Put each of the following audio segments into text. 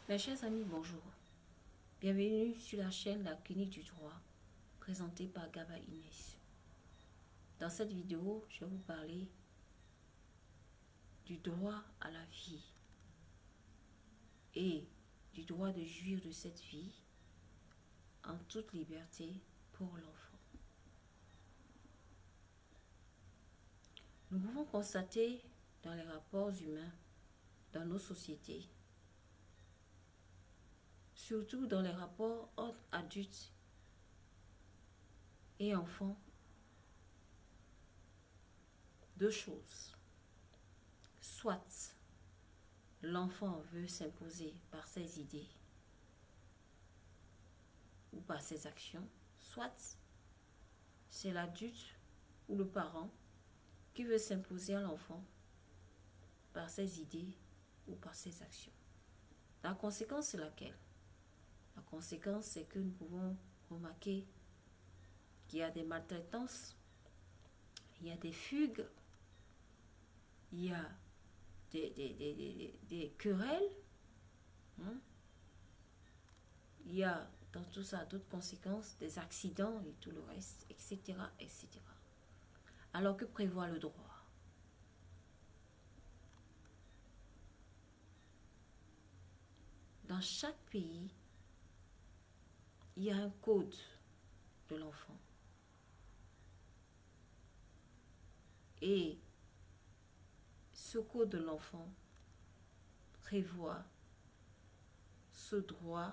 Mes chers amis, bonjour. Bienvenue sur la chaîne La Clinique du Droit, présentée par Gaba Inès. Dans cette vidéo, je vais vous parler du droit à la vie et du droit de jouir de cette vie en toute liberté pour l'enfant. Nous pouvons constater dans les rapports humains, dans nos sociétés, surtout dans les rapports entre adultes et enfants, deux choses. Soit l'enfant veut s'imposer par ses idées ou par ses actions, soit c'est l'adulte ou le parent qui veut s'imposer à l'enfant par ses idées ou par ses actions. La conséquence, c'est laquelle? La conséquence, c'est que nous pouvons remarquer qu'il y a des maltraitances, il y a des fugues, il y a des querelles, il y a dans tout ça d'autres conséquences, des accidents et tout le reste, etc., etc. Alors que prévoit le droit? Dans chaque pays, il y a un code de l'enfant. Et ce code de l'enfant prévoit ce droit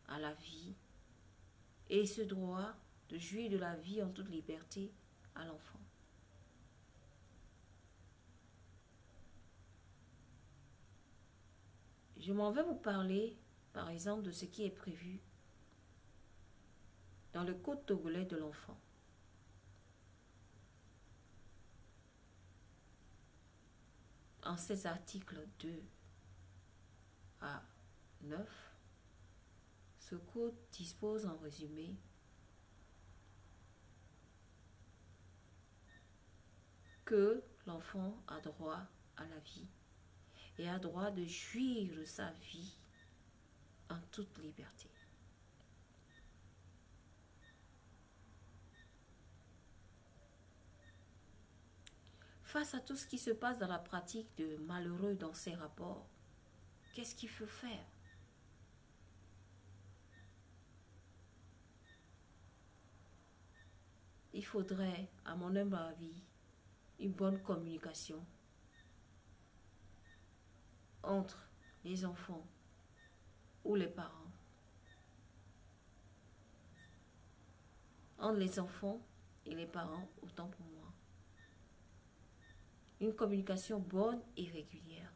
à la vie et ce droit de jouir de la vie en toute liberté à l'enfant. Je m'en vais vous parler, par exemple, de ce qui est prévu dans le Code togolais de l'enfant. En ces articles 2 à 9, ce code dispose en résumé que l'enfant a droit à la vie et a droit de jouir de sa vie en toute liberté. Face à tout ce qui se passe dans la pratique de malheureux dans ces rapports, qu'est-ce qu'il faut faire? Il faudrait, à mon humble avis, une bonne communication entre les enfants ou les parents, entre les enfants et les parents, autant pour moi. Une communication bonne et régulière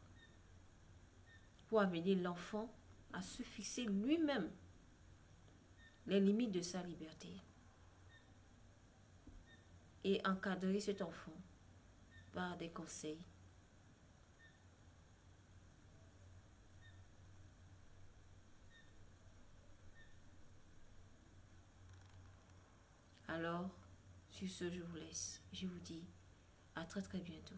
pour amener l'enfant à se fixer lui-même les limites de sa liberté et encadrer cet enfant par des conseils. Alors, sur ce, je vous laisse. Je vous dis à très bientôt.